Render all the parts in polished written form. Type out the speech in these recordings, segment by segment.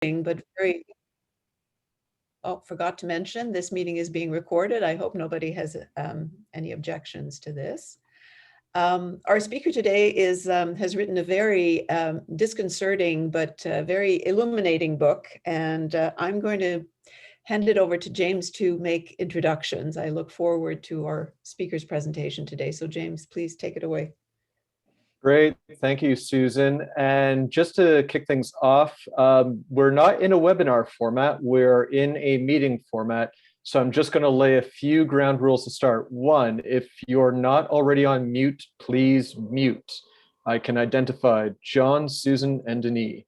but very, oh, forgot to mention, this meeting is being recorded. I hope nobody has any objections to this. Our speaker today has written a very disconcerting but very illuminating book, and I'm going to hand it over to James to make introductions. I look forward to our speaker's presentation today. So James, please take it away. Great, thank you, Susan. And just to kick things off, we're not in a webinar format, we're in a meeting format. So I'm just going to lay a few ground rules to start. One, if you're not already on mute, please mute. I can identify John, Susan, and Denis.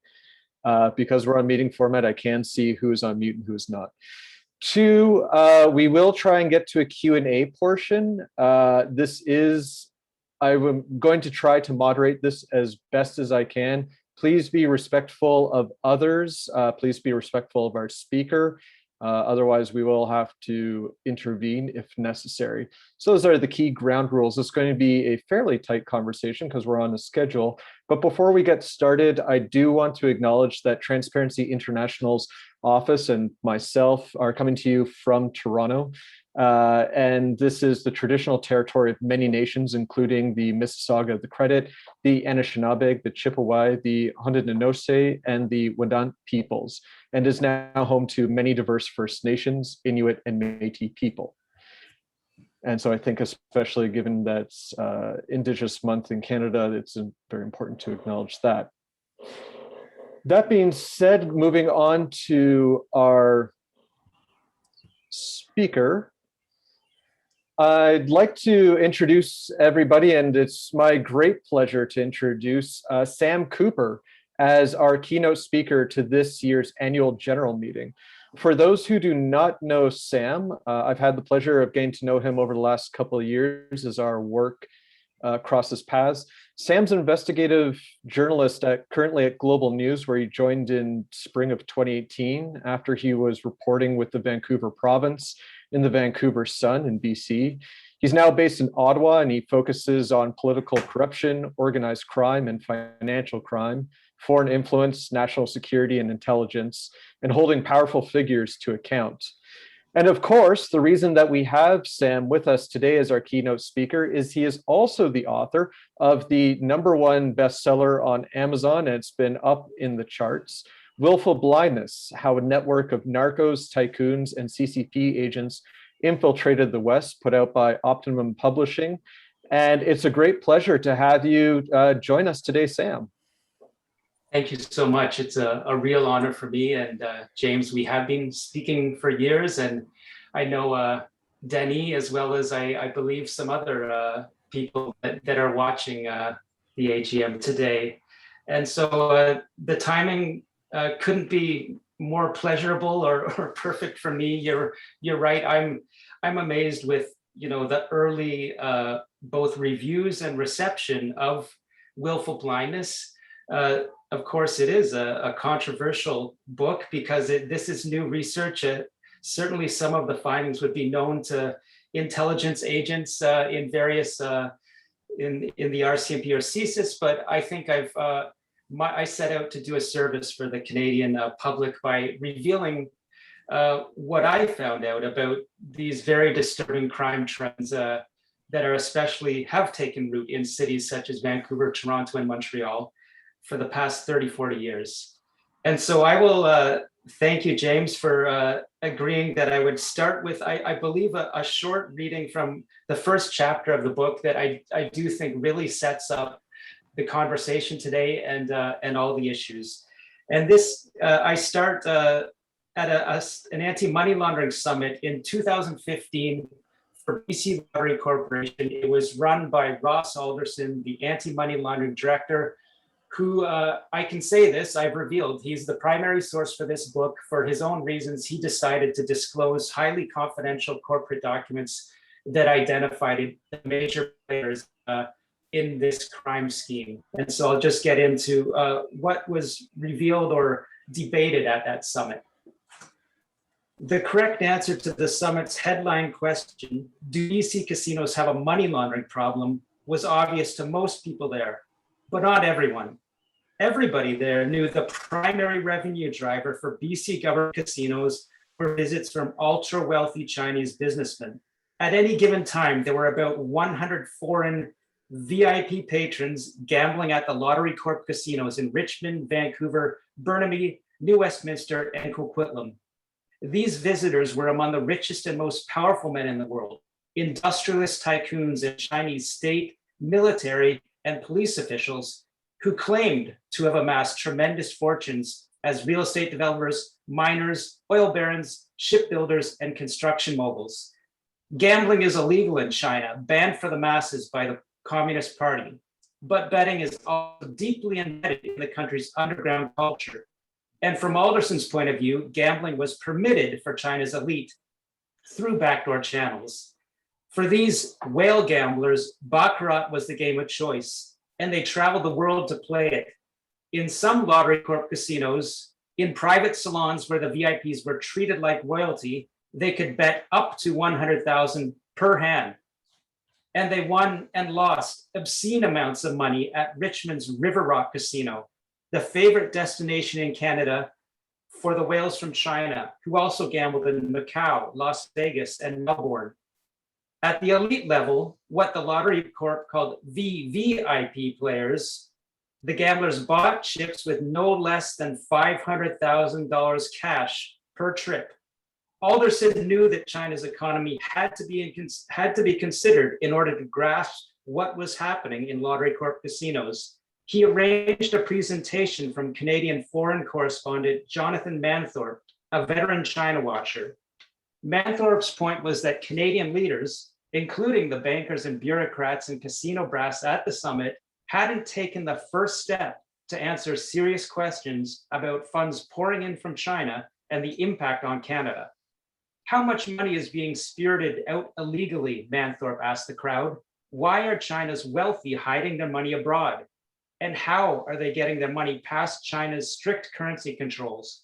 Because we're on meeting format, I can see who's on mute and who's not. Two, we will try and get to a Q&A portion. I'm going to try to moderate this as best as I can. Please be respectful of others. Please be respectful of our speaker. Otherwise, we will have to intervene if necessary. So those are the key ground rules. It's going to be a fairly tight conversation because we're on a schedule. But before we get started, I do want to acknowledge that Transparency International's office and myself are coming to you from Toronto. And this is the traditional territory of many nations, including the Mississauga, the Credit, the Anishinaabe, the Chippewa, the Haudenosaunee, and the Wendat peoples, and is now home to many diverse First Nations, Inuit, and Métis people. And so I think, especially given that Indigenous Month in Canada, it's very important to acknowledge that. That being said, moving on to our speaker, I'd like to introduce everybody, and it's my great pleasure to introduce Sam Cooper as our keynote speaker to this year's annual general meeting. For those who do not know Sam, I've had the pleasure of getting to know him over the last couple of years as our work crosses paths. Sam's an investigative journalist currently at Global News, where he joined in spring of 2018 after he was reporting with the Vancouver province in the Vancouver Sun in BC. He's now based in Ottawa, and he focuses on political corruption, organized crime, and financial crime, foreign influence, national security, and intelligence, and holding powerful figures to account. And of course, the reason that we have Sam with us today as our keynote speaker is he is also the author of the #1 bestseller on Amazon, and it's been up in the charts, Wilful Blindness: How a Network of Narcos, Tycoons, and CCP Agents Infiltrated the West, put out by Optimum Publishing. And it's a great pleasure to have you join us today, Sam. Thank you so much. It's a real honor for me. And James, we have been speaking for years, and I know Denis, as well as I believe some other people that are watching the AGM today. And so the timing couldn't be more pleasurable or perfect for me. You're right. I'm amazed with the early both reviews and reception of Wilful Blindness. Of course, it is a controversial book because this is new research. Certainly, some of the findings would be known to intelligence agents in various in the RCMP or CSIS, but I think I set out to do a service for the Canadian public by revealing what I found out about these very disturbing crime trends that have taken root in cities such as Vancouver, Toronto, and Montreal for the past 30-40 years. And so I will thank you, James, for agreeing that I would start with, I believe, a short reading from the first chapter of the book that I do think really sets up the conversation today and all the issues. And this, I start at an anti-money laundering summit in 2015 for BC Lottery Corporation. It was run by Ross Alderson, the anti-money laundering director, who I can say this, I've revealed, he's the primary source for this book. For his own reasons, he decided to disclose highly confidential corporate documents that identified the major players in this crime scheme. And so I'll just get into what was revealed or debated at that summit. The correct answer to the summit's headline question, do BC casinos have a money laundering problem, was obvious to most people there, but not everyone. Everybody there knew the primary revenue driver for BC government casinos were visits from ultra wealthy Chinese businessmen. At any given time, there were about 100 foreign VIP patrons gambling at the Lottery Corp casinos in Richmond, Vancouver, Burnaby, New Westminster, and Coquitlam. These visitors were among the richest and most powerful men in the world, industrialist tycoons and Chinese state, military, and police officials who claimed to have amassed tremendous fortunes as real estate developers, miners, oil barons, shipbuilders, and construction moguls. Gambling is illegal in China, banned for the masses by the Communist Party, but betting is also deeply embedded in the country's underground culture. And from Alderson's point of view, gambling was permitted for China's elite through backdoor channels. For these whale gamblers, baccarat was the game of choice, and they traveled the world to play it. In some Lottery Corp casinos, in private salons where the VIPs were treated like royalty, they could bet up to $100,000 per hand. And they won and lost obscene amounts of money at Richmond's River Rock Casino, the favorite destination in Canada for the whales from China, who also gambled in Macau, Las Vegas, and Melbourne. At the elite level, what the Lottery Corp called VVIP players, the gamblers bought chips with no less than $500,000 cash per trip. Alderson knew that China's economy had to be considered in order to grasp what was happening in Lottery Corp casinos. He arranged a presentation from Canadian foreign correspondent Jonathan Manthorpe, a veteran China watcher. Manthorpe's point was that Canadian leaders, including the bankers and bureaucrats and casino brass at the summit, hadn't taken the first step to answer serious questions about funds pouring in from China and the impact on Canada. How much money is being spirited out illegally, Manthorpe asked the crowd. Why are China's wealthy hiding their money abroad? And how are they getting their money past China's strict currency controls?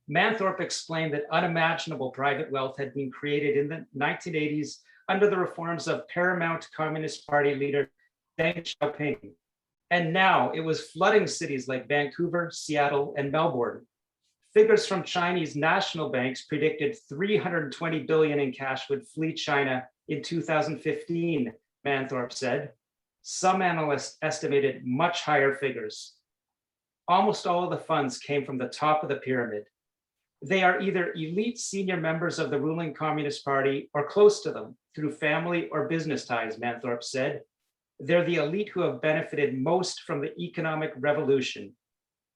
Manthorpe explained that unimaginable private wealth had been created in the 1980s under the reforms of paramount Communist Party leader Deng Xiaoping. And now it was flooding cities like Vancouver, Seattle, and Melbourne. Figures from Chinese national banks predicted $320 billion in cash would flee China in 2015, Manthorpe said. Some analysts estimated much higher figures. Almost all of the funds came from the top of the pyramid. They are either elite senior members of the ruling Communist Party or close to them through family or business ties, Manthorpe said. They're the elite who have benefited most from the economic revolution.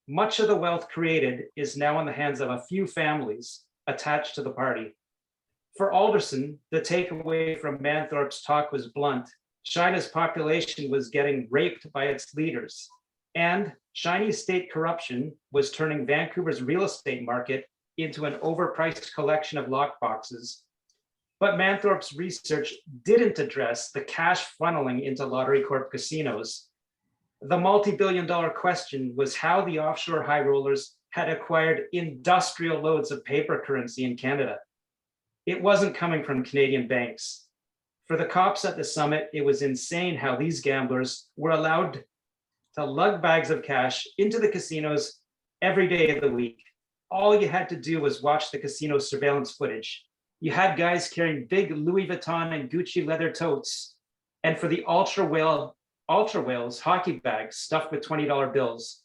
Much of the wealth created is now in the hands of a few families attached to the party. For Alderson, the takeaway from Manthorpe's talk was blunt. China's population was getting raped by its leaders, and Chinese state corruption was turning Vancouver's real estate market into an overpriced collection of lockboxes. But Manthorpe's research didn't address the cash funneling into Lottery Corp casinos. The multi-billion-dollar question was how the offshore high rollers had acquired industrial loads of paper currency in Canada. It wasn't coming from Canadian banks. For the cops at the summit, it was insane how these gamblers were allowed to lug bags of cash into the casinos every day of the week. All you had to do was watch the casino surveillance footage. You had guys carrying big Louis Vuitton and Gucci leather totes. And for the ultra whales, hockey bags stuffed with $20 bills.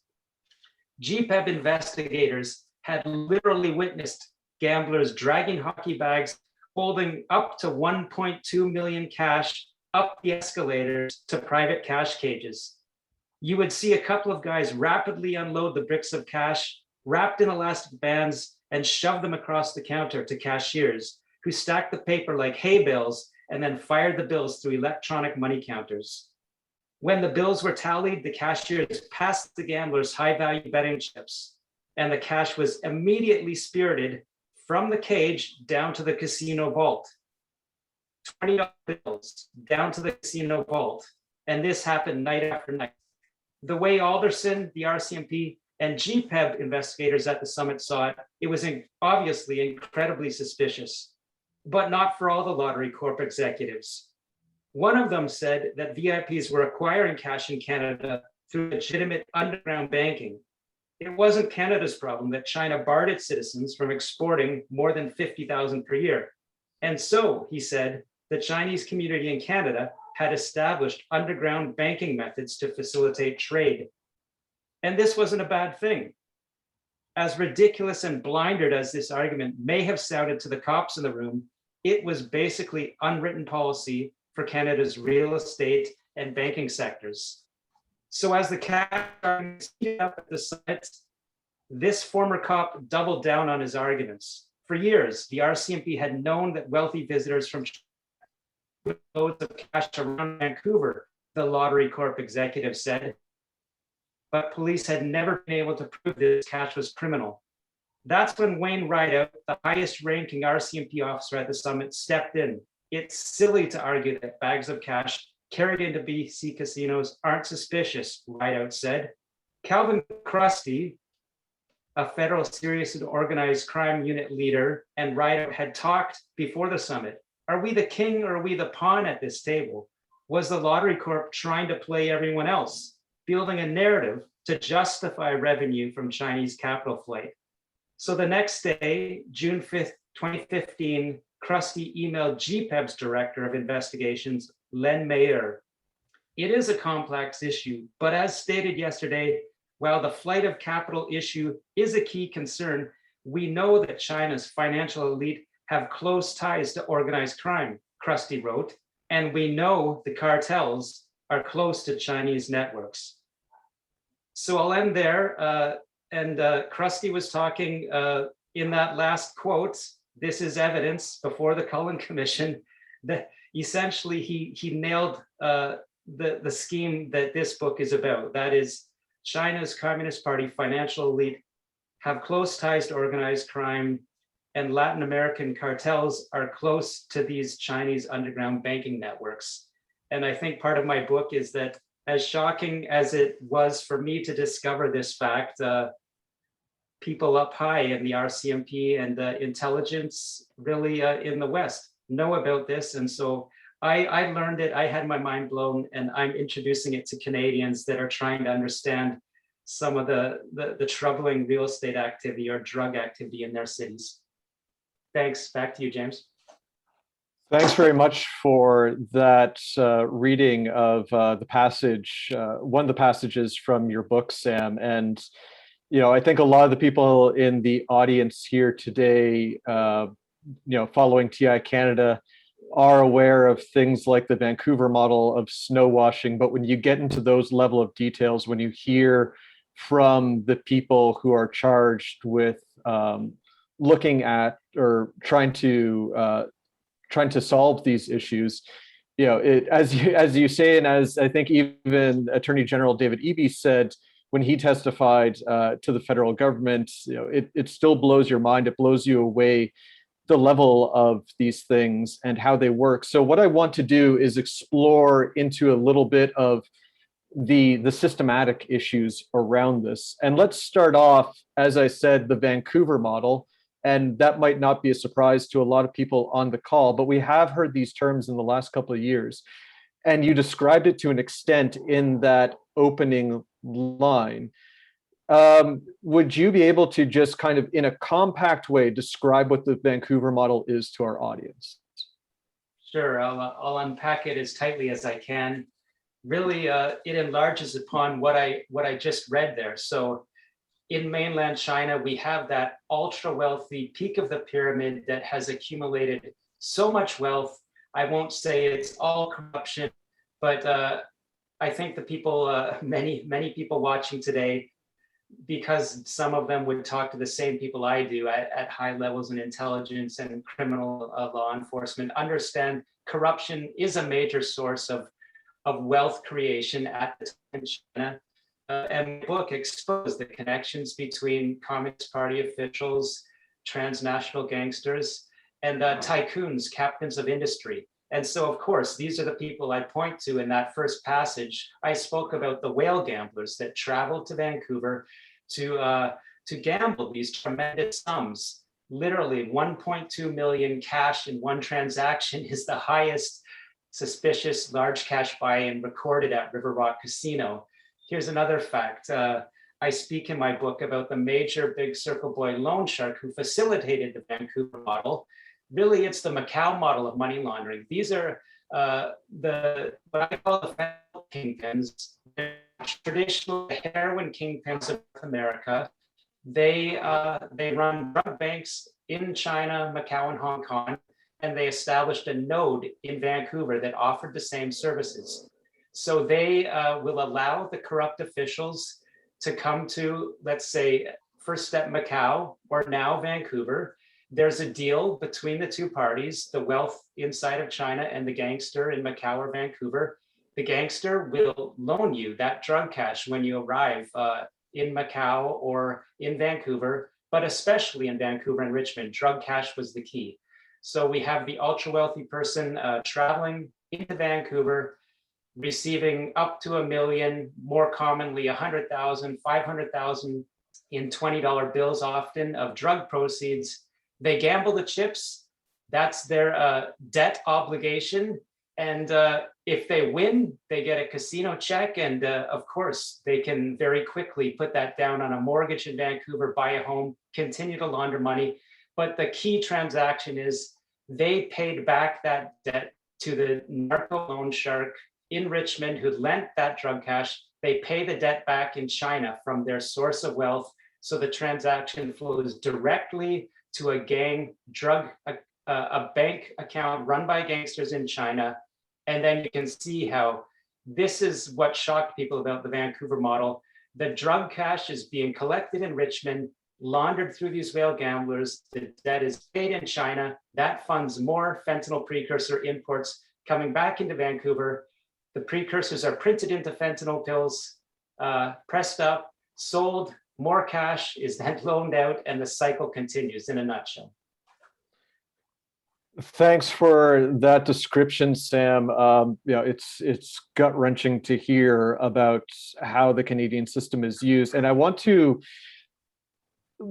GPEB investigators had literally witnessed gamblers dragging hockey bags holding up to 1.2 million cash up the escalators to private cash cages. You would see a couple of guys rapidly unload the bricks of cash wrapped in elastic bands and shove them across the counter to cashiers who stacked the paper like hay bales and then fired the bills through electronic money counters. When the bills were tallied, the cashiers passed the gamblers high-value betting chips, and the cash was immediately spirited from the cage down to the casino vault. $20 bills down to the casino vault, and this happened night after night. The way Alderson, the RCMP, and GPEB investigators at the summit saw it, it was obviously incredibly suspicious, but not for all the Lottery Corp executives. One of them said that VIPs were acquiring cash in Canada through legitimate underground banking. It wasn't Canada's problem that China barred its citizens from exporting more than 50,000 per year. And so, he said, the Chinese community in Canada had established underground banking methods to facilitate trade. And this wasn't a bad thing. As ridiculous and blinded as this argument may have sounded to the cops in the room, it was basically unwritten policy for Canada's real estate and banking sectors. So as the cash heated up at the summit, this former cop doubled down on his arguments. For years, the RCMP had known that wealthy visitors from China loads of cash around Vancouver, the Lottery Corp executive said. But police had never been able to prove this cash was criminal. That's when Wayne Rideout, the highest ranking RCMP officer at the summit, stepped in. It's silly to argue that bags of cash carried into BC casinos aren't suspicious, Rideout said. Calvin Krusty, a federal serious and organized crime unit leader, and Rideout had talked before the summit. Are we the king or are we the pawn at this table? Was the Lottery Corp trying to play everyone else, building a narrative to justify revenue from Chinese capital flight? So the next day, June 5th, 2015, Krusty emailed GPEB's Director of Investigations, Len Mayer. It is a complex issue, but as stated yesterday, while the flight of capital issue is a key concern, we know that China's financial elite have close ties to organized crime, Krusty wrote, and we know the cartels are close to Chinese networks. So I'll end there. Krusty was talking in that last quote. This is evidence before the Cullen Commission that essentially he nailed the scheme that this book is about. That is, China's Communist Party financial elite have close ties to organized crime, and Latin American cartels are close to these Chinese underground banking networks. And I think part of my book is that, as shocking as it was for me to discover this fact, people up high in the RCMP and intelligence really in the West know about this. And so I learned it, I had my mind blown, and I'm introducing it to Canadians that are trying to understand some of the troubling real estate activity or drug activity in their cities. Thanks, back to you, James. Thanks very much for that reading of the passage, one of the passages from your book, Sam. And I think a lot of the people in the audience here today, following TI Canada, are aware of things like the Vancouver model of snow washing. But when you get into those level of details, when you hear from the people who are charged with looking at or trying to solve these issues, as you say, and as I think even Attorney General David Eby said when he testified to the federal government, it still blows your mind. It blows you away, the level of these things and how they work. So what I want to do is explore into a little bit of the systematic issues around this. And let's start off, as I said, the Vancouver model. And that might not be a surprise to a lot of people on the call, but we have heard these terms in the last couple of years. And you described it to an extent in that opening line. Would you be able to just kind of, in a compact way, describe what the Vancouver model is to our audience? Sure, I'll unpack it as tightly as I can. Really, it enlarges upon what I just read there. So in mainland China, we have that ultra wealthy peak of the pyramid that has accumulated so much wealth. I won't say it's all corruption, but I think the people, many people watching today, because some of them would talk to the same people I do at high levels in intelligence and criminal law enforcement, understand corruption is a major source of wealth creation at the time in China. And the book exposed the connections between Communist Party officials, transnational gangsters, and tycoons, captains of industry. And so, of course, these are the people I point to in that first passage. I spoke about the whale gamblers that traveled to Vancouver to gamble these tremendous sums. Literally 1.2 million cash in one transaction is the highest suspicious large cash buy-in recorded at River Rock Casino. here's another fact. I speak in my book about the major big circle boy loan shark who facilitated the Vancouver model. Really, it's the Macau model of money laundering. These are what I call the fentanyl kingpins, traditional heroin kingpins of North America. They run drug banks in China, Macau, and Hong Kong, and they established a node in Vancouver that offered the same services. So they will allow the corrupt officials to come to, let's say, First Step Macau or now Vancouver. There's a deal between the two parties, the wealth inside of China and the gangster in Macau or Vancouver. The gangster will loan you that drug cash when you arrive in Macau or in Vancouver, but especially in Vancouver and Richmond, drug cash was the key. So we have the ultra wealthy person traveling into Vancouver, receiving up to $1 million, more commonly 100,000, 500,000 in $20 bills often of drug proceeds. They gamble the chips. That's their debt obligation. And if they win, they get a casino check. And of course, they can very quickly put that down on a mortgage in Vancouver, buy a home, continue to launder money. But the key transaction is they paid back that debt to the narco loan shark in Richmond who lent that drug cash. They pay the debt back in China from their source of wealth. So the transaction flows directly to a gang drug, a bank account run by gangsters in China. And then you can see how this is what shocked people about the Vancouver model. The drug cash is being collected in Richmond, laundered through these whale gamblers. The debt is paid in China. That funds more fentanyl precursor imports coming back into Vancouver. The precursors are printed into fentanyl pills, pressed up, sold, more cash is then loaned out, and the cycle continues in a nutshell. Thanks for that description, Sam. It's gut-wrenching to hear about how the Canadian system is used. And I want to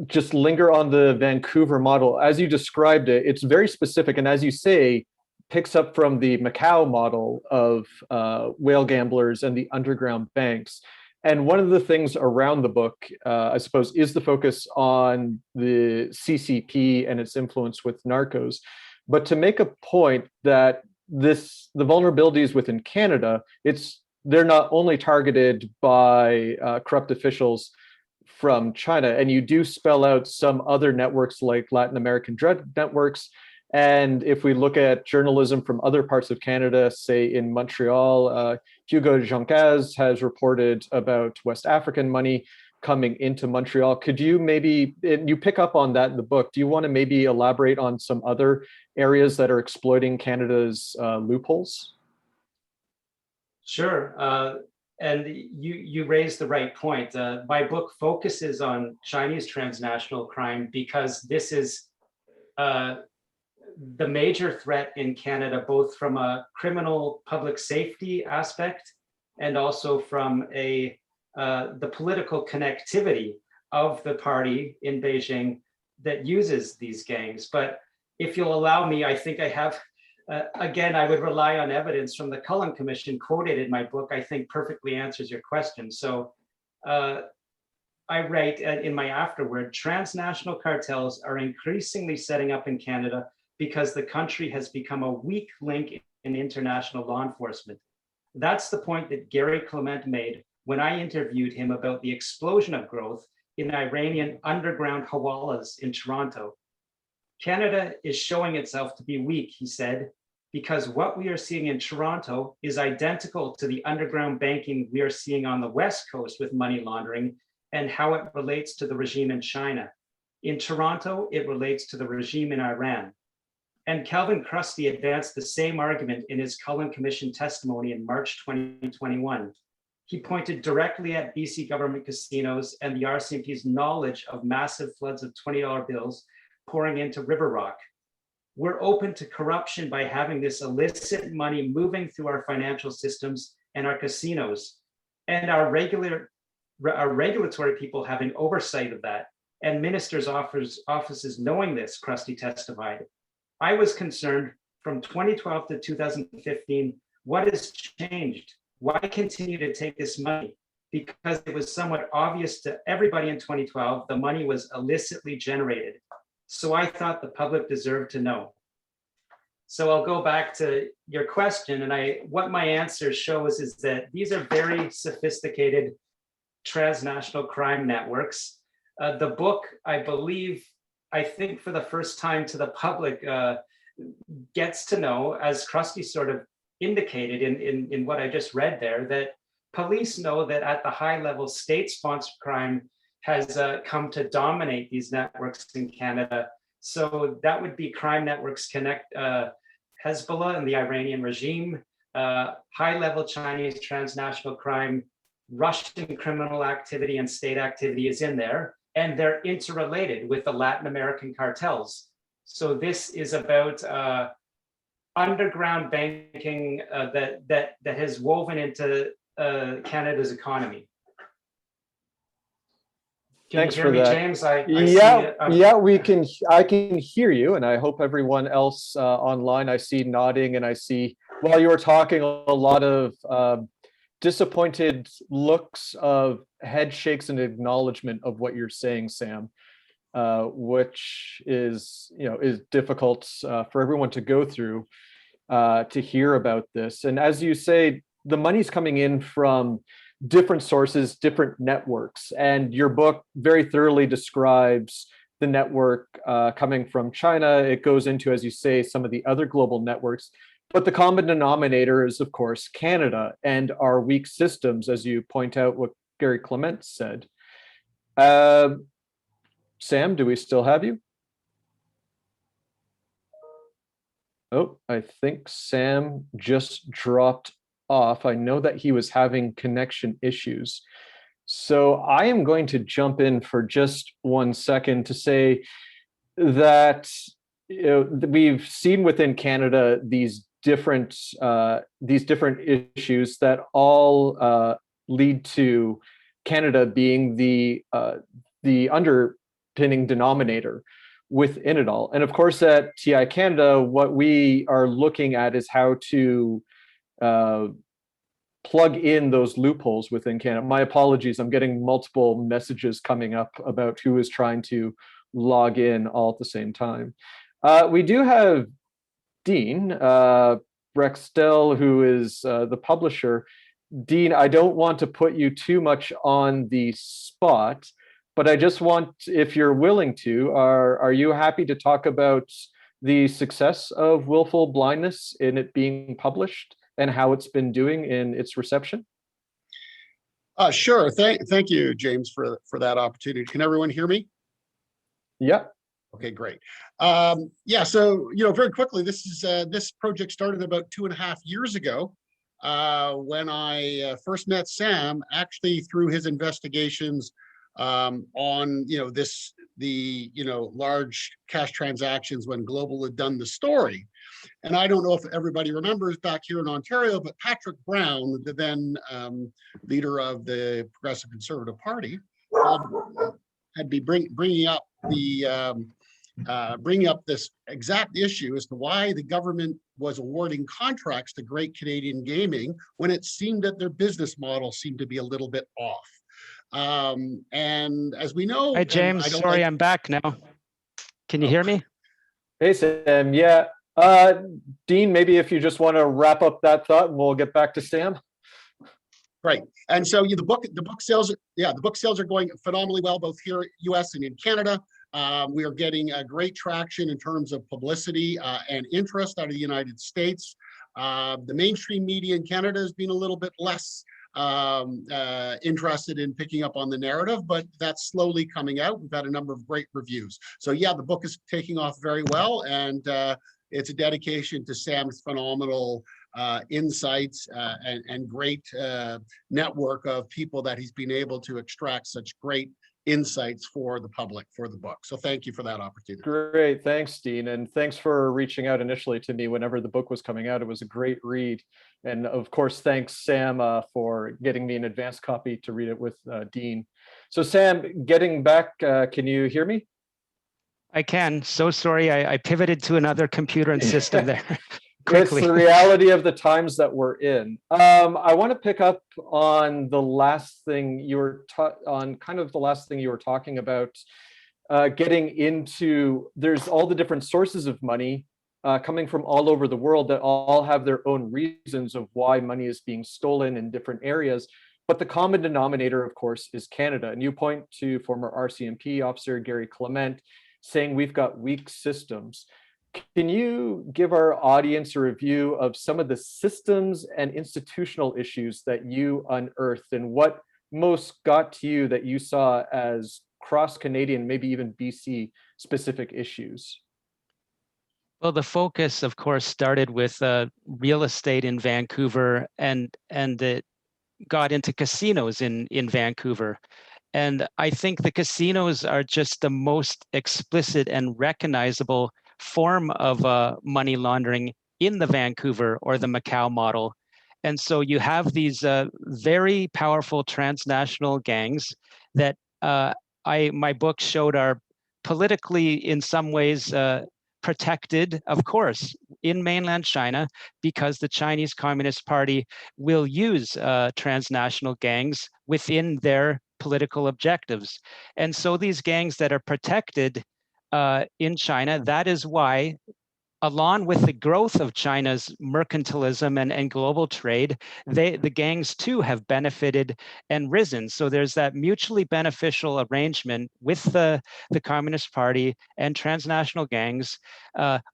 just linger on the Vancouver model. As you described it, it's very specific. And as you say, picks up from the Macau model of whale gamblers and the underground banks. And one of the things around the book, I suppose, is the focus on the CCP and its influence with narcos. But to make a point that the vulnerabilities within Canada, they're not only targeted by corrupt officials from China, and you do spell out some other networks like Latin American drug networks. And if we look at journalism from other parts of Canada, say in Montreal, Hugo Joncaz has reported about West African money coming into Montreal. Could you you pick up on that in the book, do you want to maybe elaborate on some other areas that are exploiting Canada's loopholes? Sure. And you raised the right point. My book focuses on Chinese transnational crime because this is the major threat in Canada, both from a criminal public safety aspect and also from the political connectivity of the party in Beijing that uses these gangs. But if you'll allow me, I think I have, again, I would rely on evidence from the Cullen Commission quoted in my book, I think perfectly answers your question. So I write in my afterword, transnational cartels are increasingly setting up in Canada because the country has become a weak link in international law enforcement. That's the point that Gary Clement made when I interviewed him about the explosion of growth in Iranian underground hawalas in Toronto. Canada is showing itself to be weak, he said, because what we are seeing in Toronto is identical to the underground banking we are seeing on the West Coast with money laundering and how it relates to the regime in China. In Toronto, it relates to the regime in Iran. And Calvin Krusty advanced the same argument in his Cullen Commission testimony in March 2021. He pointed directly at BC government casinos and the RCMP's knowledge of massive floods of $20 bills pouring into River Rock. We're open to corruption by having this illicit money moving through our financial systems and our casinos, and our regulatory people having oversight of that, and ministers' offices knowing this, Krusty testified. I was concerned from 2012 to 2015, what has changed? Why continue to take this money? because it was somewhat obvious to everybody in 2012 the money was illicitly generated. So I thought the public deserved to know. So I'll go back to your question, and what my answer shows is that these are very sophisticated transnational crime networks. The book, I think for the first time to the public, gets to know, as Krusty sort of indicated in what I just read there, that police know that at the high level, state-sponsored crime has come to dominate these networks in Canada. So that would be crime networks connect Hezbollah and the Iranian regime, high-level Chinese transnational crime, Russian criminal activity and state activity is in there, and they're interrelated with the Latin American cartels. So this is about underground banking that has woven into Canada's economy. Thanks for that, James. I can hear you, and I hope everyone else online. I see nodding, and I see while you were talking a lot of disappointed looks of head shakes and acknowledgement of what you're saying, Sam, which is difficult for everyone to go through to hear about this. And as you say, the money's coming in from different sources, different networks, and your book very thoroughly describes the network coming from China. It goes into, as you say, some of the other global networks, but the common denominator is, of course, Canada and our weak systems, as you point out what Gary Clement said. Sam, do we still have you? Oh, I think Sam just dropped off. I know that he was having connection issues. So I am going to jump in for just 1 second to say that we've seen within Canada these different issues that all lead to Canada being the underpinning denominator within it all. And of course, at TI Canada, what we are looking at is how to plug in those loopholes within Canada. My apologies, I'm getting multiple messages coming up about who is trying to log in all at the same time. We do have Dean Brextel, who is the publisher. Dean, I don't want to put you too much on the spot, but I just want, if you're willing to, are you happy to talk about the success of Wilful Blindness in it being published and how it's been doing in its reception? Sure. Thank you, James, for that opportunity. Can everyone hear me? Yeah. Okay, great. Yeah, so very quickly, this project started about 2.5 years ago when I first met Sam, actually through his investigations on the large cash transactions when Global had done the story. And I don't know if everybody remembers back here in Ontario, but Patrick Brown, the then leader of the Progressive Conservative Party, had been bringing up this exact issue as to why the government was awarding contracts to Great Canadian Gaming when it seemed that their business model seemed to be a little bit off. And as we know, hi James, sorry, I'm back now. Can you hear me? Hey Sam, yeah. Dean, maybe if you just want to wrap up that thought, and we'll get back to Sam. Right, and so the book sales are going phenomenally well, both here in U.S. and in Canada. We are getting great traction in terms of publicity and interest out of the United States. The mainstream media in Canada has been a little bit less interested in picking up on the narrative, but that's slowly coming out. We've had a number of great reviews. So yeah, the book is taking off very well, and it's a dedication to Sam's phenomenal insights and great network of people that he's been able to extract such great insights for the public for the book. So thank you for that opportunity. Great, thanks, Dean, and thanks for reaching out initially to me whenever the book was coming out. It was a great read, and of course, thanks Sam for getting me an advanced copy to read it with Dean. So Sam, getting back, can you hear me? I can. So sorry, I pivoted to another computer and system there. quickly. It's the reality of the times that we're in. I want to pick up on the last thing you were talking about, getting into, there's all the different sources of money coming from all over the world that all have their own reasons of why money is being stolen in different areas. But the common denominator, of course, is Canada. And you point to former RCMP officer Gary Clement saying we've got weak systems. Can you give our audience a review of some of the systems and institutional issues that you unearthed, and what most got to you that you saw as cross-Canadian, maybe even BC specific issues? Well, the focus, of course, started with real estate in Vancouver, and it got into casinos in Vancouver. And I think the casinos are just the most explicit and recognizable form of money laundering in the Vancouver or the Macau model. And so you have these very powerful transnational gangs that my book showed are politically, in some ways, protected, of course, in mainland China, because the Chinese Communist Party will use transnational gangs within their political objectives. And so these gangs that are protected in China, that is why, along with the growth of China's mercantilism and global trade, the gangs too have benefited and risen. So there's that mutually beneficial arrangement with the Communist Party and transnational gangs,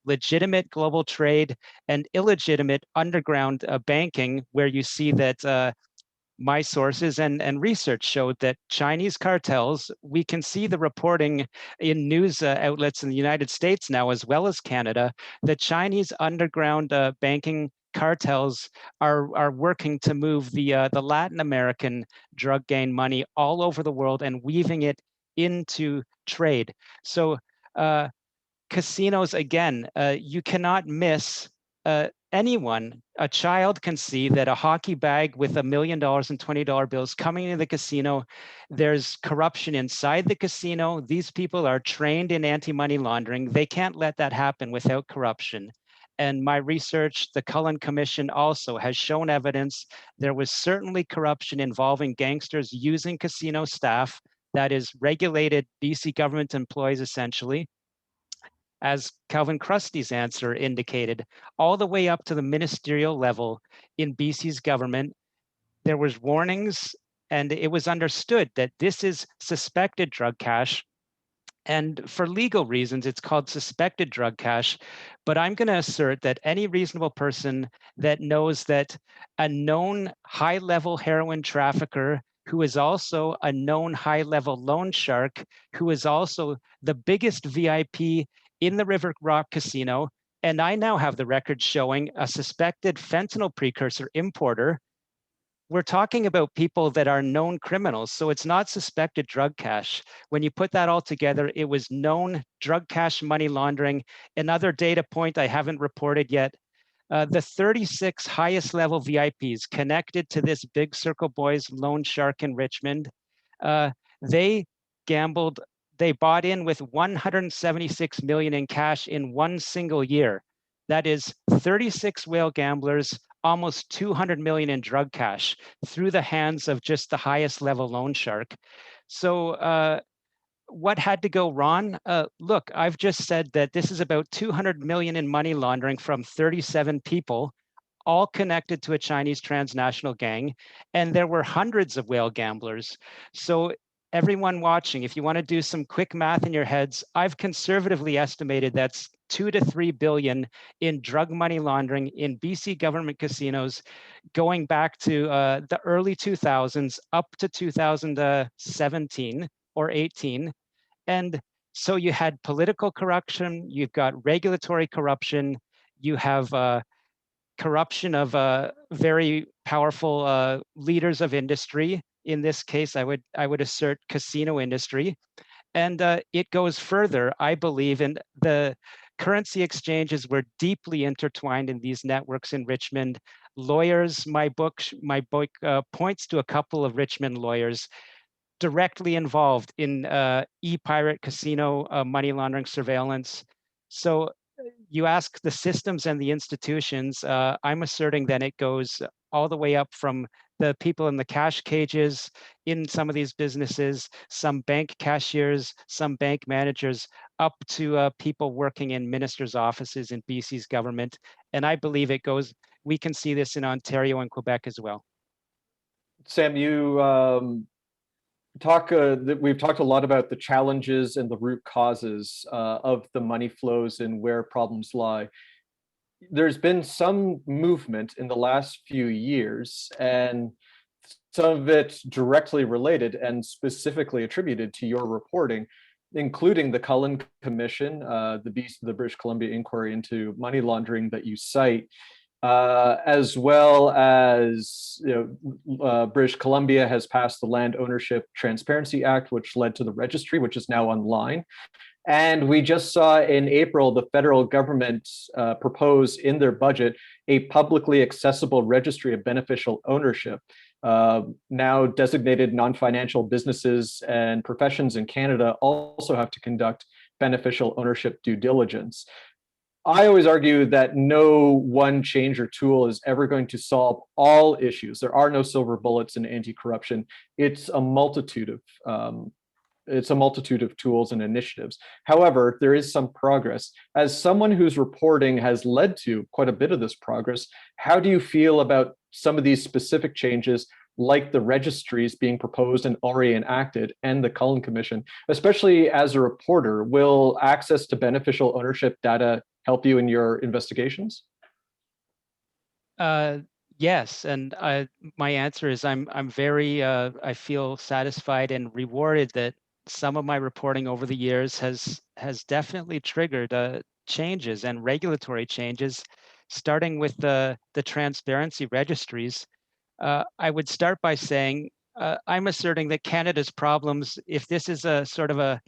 legitimate global trade and illegitimate underground banking, where you see that my sources and research showed that Chinese cartels, we can see the reporting in news outlets in the United States now, as well as Canada, the Chinese underground banking cartels are working to move the Latin American drug gang money all over the world and weaving it into trade. So casinos, again, you cannot miss anyone. A child can see that a hockey bag with $1 million and $20 bills coming into the casino. There's corruption inside the casino. These people are trained in anti-money laundering. They can't let that happen without corruption. And my research, the Cullen Commission also has shown evidence there was certainly corruption involving gangsters using casino staff, that is regulated BC government employees essentially, as Calvin Krusty's answer indicated, all the way up to the ministerial level in BC's government. There was warnings, and it was understood that this is suspected drug cash. And for legal reasons, it's called suspected drug cash. But I'm going to assert that any reasonable person that knows that a known high-level heroin trafficker, who is also a known high-level loan shark, who is also the biggest VIP in the River Rock Casino, and I now have the record showing a suspected fentanyl precursor importer. We're talking about people that are known criminals, so it's not suspected drug cash. When you put that all together, it was known drug cash money laundering. Another data point I haven't reported yet, the 36 highest level VIPs connected to this Big Circle Boys loan shark in Richmond, they gambled, they bought in with 176 million in cash in one single year. That is 36 whale gamblers, almost 200 million in drug cash through the hands of just the highest level loan shark. So what had to go wrong? Look, I've just said that this is about 200 million in money laundering from 37 people, all connected to a Chinese transnational gang, and there were hundreds of whale gamblers. So everyone watching, if you want to do some quick math in your heads, I've conservatively estimated that's 2 to 3 billion in drug money laundering in BC government casinos going back to the early 2000s up to 2017 or 18. And so you had political corruption, you've got regulatory corruption, you have corruption of very powerful leaders of industry. In this case, I would assert casino industry. And it goes further, I believe, and the currency exchanges were deeply intertwined in these networks in Richmond. Lawyers, my book points to a couple of Richmond lawyers directly involved in e-pirate casino money laundering surveillance. So you ask the systems and the institutions, I'm asserting that it goes all the way up from the people in the cash cages in some of these businesses, some bank cashiers, some bank managers, up to people working in ministers' offices in BC's government. And I believe it goes, we can see this in Ontario and Quebec as well. Sam, you we've talked a lot about the challenges and the root causes of the money flows and where problems lie. There's been some movement in the last few years, and some of it directly related and specifically attributed to your reporting, including the Cullen Commission, the British Columbia inquiry into money laundering that you cite, as well as British Columbia has passed the Land Ownership Transparency Act, which led to the registry, which is now online. And we just saw in April the federal government propose in their budget a publicly accessible registry of beneficial ownership. Now designated non-financial businesses and professions in Canada also have to conduct beneficial ownership due diligence. I always argue that no one change or tool is ever going to solve all issues. There are no silver bullets in anti-corruption. It's a multitude of tools and initiatives. However, there is some progress. As someone whose reporting has led to quite a bit of this progress, how do you feel about some of these specific changes, like the registries being proposed and already enacted, and the Cullen Commission? Especially as a reporter, will access to beneficial ownership data help you in your investigations? Yes, and my answer is I'm very I feel satisfied and rewarded that some of my reporting over the years has definitely triggered changes and regulatory changes, starting with the transparency registries. I would start by saying I'm asserting that Canada's problems, if this is a sort of a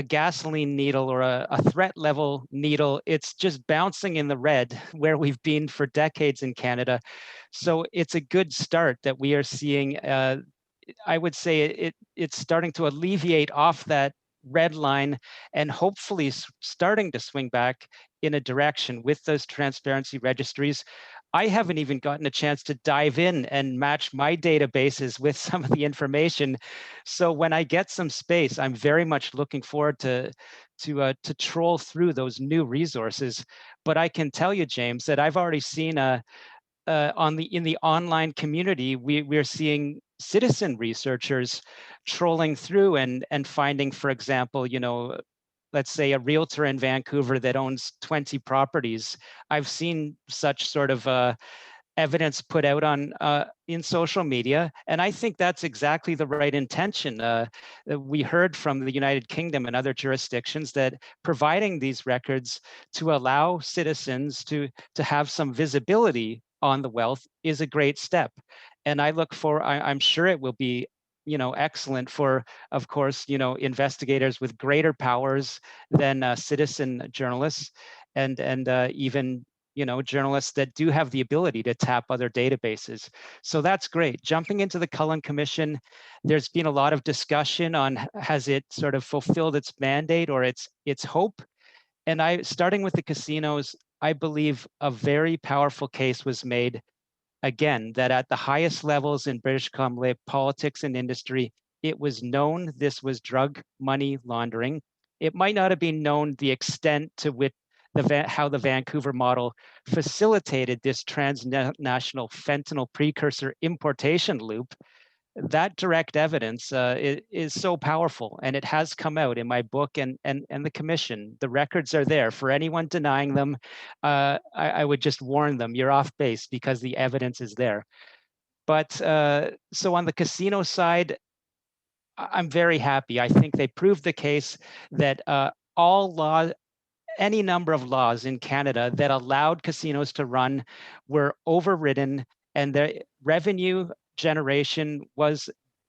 gasoline needle or a threat level needle, it's just bouncing in the red where we've been for decades in Canada. So it's a good start that we are seeing. I would say it's starting to alleviate off that red line and hopefully starting to swing back in a direction with those transparency registries. I haven't even gotten a chance to dive in and match my databases with some of the information. So when I get some space, I'm very much looking forward to troll through those new resources. But I can tell you, James, that I've already seen in the online community, we're seeing citizen researchers trolling through and finding, for example, let's say a realtor in Vancouver that owns 20 properties. I've seen such sort of evidence put out on in social media, and I think that's exactly the right intention. We heard from the United Kingdom and other jurisdictions that providing these records to allow citizens to have some visibility on the wealth is a great step. And I look for, I'm sure it will be excellent for, of course, investigators with greater powers than citizen journalists, and even journalists that do have the ability to tap other databases. So that's great. Jumping into the Cullen Commission, there's been a lot of discussion on, has it sort of fulfilled its mandate or its hope? And starting with the casinos, I believe a very powerful case was made, again, that at the highest levels in British Columbia politics and industry, it was known this was drug money laundering. It might not have been known the extent to which how the Vancouver model facilitated this transnational fentanyl precursor importation loop. That direct evidence is so powerful, and it has come out in my book and the commission. The records are there. For anyone denying them, I would just warn them, you're off base, because the evidence is there. But so on the casino side, I'm very happy. I think they proved the case that any number of laws in Canada that allowed casinos to run were overridden, and the revenue generation was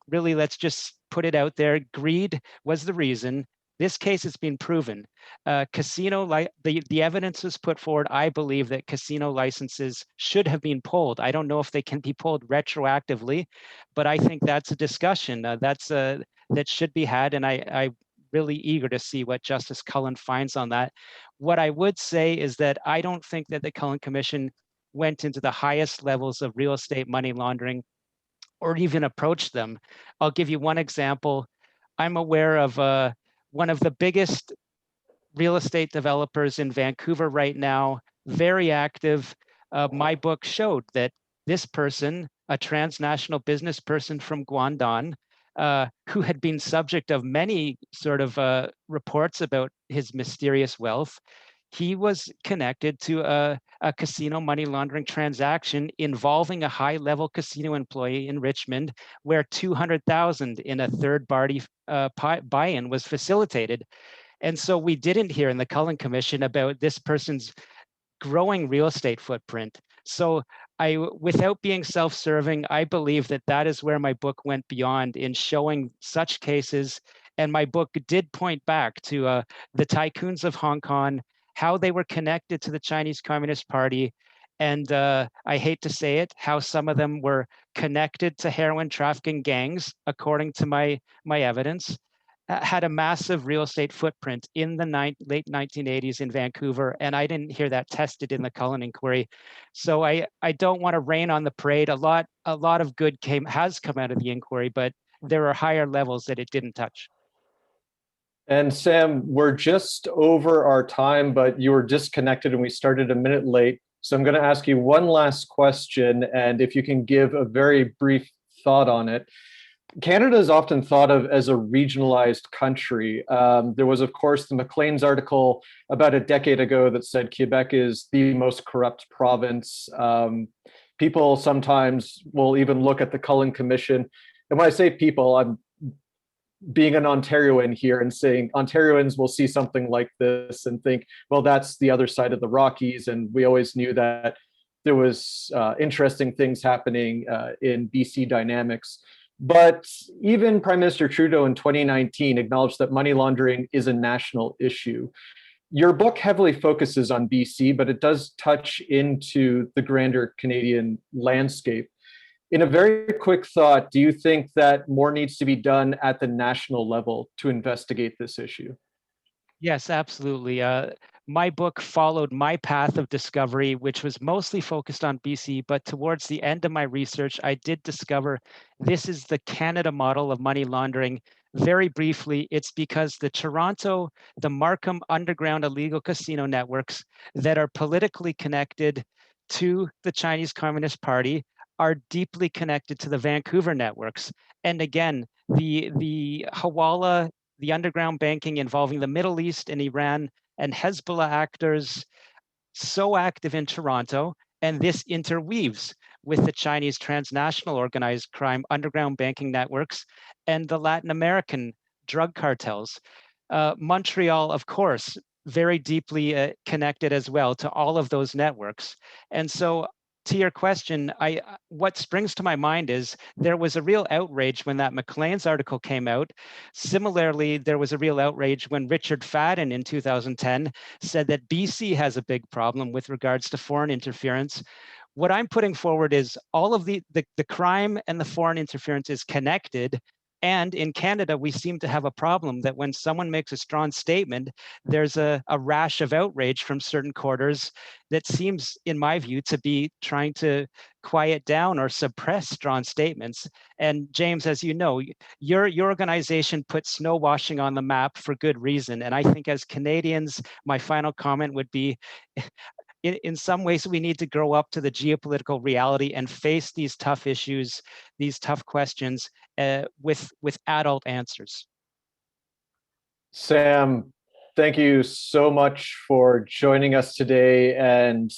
really, let's just put it out there, greed was the reason. This case has been proven. The evidence was put forward. I believe that casino licenses should have been pulled. I don't know if they can be pulled retroactively, but I think that's a discussion that should be had. And I really eager to see what Justice Cullen finds on that. What I would say is that I don't think that the Cullen Commission went into the highest levels of real estate money laundering or even approached them. I'll give you one example. I'm aware of one of the biggest real estate developers in Vancouver right now, very active. My book showed that this person, a transnational business person from Guangdong, who had been subject of many sort of reports about his mysterious wealth, he was connected to a casino money laundering transaction involving a high-level casino employee in Richmond, where 200,000 in a third-party buy-in was facilitated. And so we didn't hear in the Cullen Commission about this person's growing real estate footprint. So without being self-serving, I believe that that is where my book went beyond in showing such cases. And my book did point back to the tycoons of Hong Kong, how they were connected to the Chinese Communist Party. And I hate to say it, how some of them were connected to heroin trafficking gangs, according to my evidence, had a massive real estate footprint in the late 1980s in Vancouver, and I didn't hear that tested in the Cullen inquiry. So I don't want to rain on the parade. A lot of good has come out of the inquiry, but there are higher levels that it didn't touch. And Sam, we're just over our time, but you were disconnected and we started a minute late. So I'm going to ask you one last question, and if you can give a very brief thought on it. Canada is often thought of as a regionalized country. There was, of course, the Maclean's article about a decade ago that said Quebec is the most corrupt province. People sometimes will even look at the Cullen Commission. And when I say people, I'm being an Ontarian here and saying Ontarians will see something like this and think, well, that's the other side of the Rockies. And we always knew that there was interesting things happening in BC dynamics. But even Prime Minister Trudeau in 2019 acknowledged that money laundering is a national issue. Your book heavily focuses on BC, but it does touch into the grander Canadian landscape. In a very quick thought, do you think that more needs to be done at the national level to investigate this issue? Yes, absolutely. My book followed my path of discovery, which was mostly focused on BC, but towards the end of my research, I did discover this is the Canada model of money laundering. Very briefly, it's because the Markham underground illegal casino networks that are politically connected to the Chinese Communist Party are deeply connected to the Vancouver networks. And again, the Hawala, the underground banking involving the Middle East and Iran and Hezbollah actors so active in Toronto, and this interweaves with the Chinese transnational organized crime underground banking networks and the Latin American drug cartels. Montreal, of course, very deeply connected as well to all of those networks. And so to your question, what springs to my mind is there was a real outrage when that Maclean's article came out. Similarly, there was a real outrage when Richard Fadden in 2010 said that BC has a big problem with regards to foreign interference. What I'm putting forward is all of the crime and the foreign interference is connected. And in Canada, we seem to have a problem that when someone makes a strong statement, there's a rash of outrage from certain quarters that seems, in my view, to be trying to quiet down or suppress strong statements. And James, as you know, your organization put snow washing on the map for good reason. And I think as Canadians, my final comment would be, in some ways, we need to grow up to the geopolitical reality and face these tough issues, these tough questions with adult answers. Sam, thank you so much for joining us today and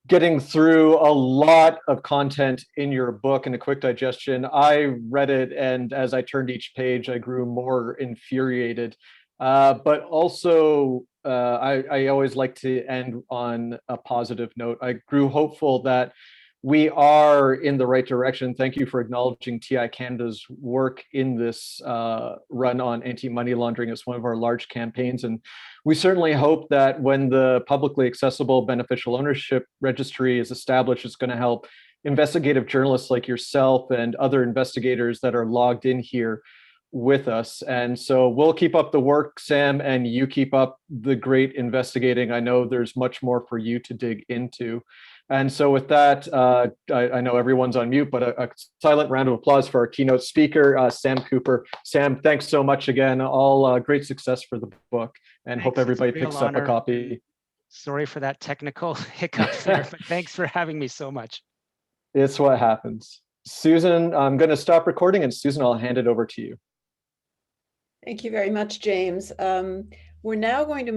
getting through a lot of content in your book in a quick digestion. I read it, and as I turned each page, I grew more infuriated. But also, I always like to end on a positive note. I grew hopeful that we are in the right direction. Thank you for acknowledging TI Canada's work in this run on anti-money laundering. It's one of our large campaigns. And we certainly hope that when the publicly accessible beneficial ownership registry is established, it's going to help investigative journalists like yourself and other investigators that are logged in here with us. And so we'll keep up the work, Sam, and you keep up the great investigating. I know there's much more for you to dig into. And so with that, I know everyone's on mute, but a silent round of applause for our keynote speaker, Sam Cooper. Sam, thanks so much again. All great success for the book, and hope everybody picks up a copy. Sorry for that technical hiccup there, but thanks for having me so much. It's what happens. Susan, I'm going to stop recording, and Susan, I'll hand it over to you. Thank you very much, James. We're now going to move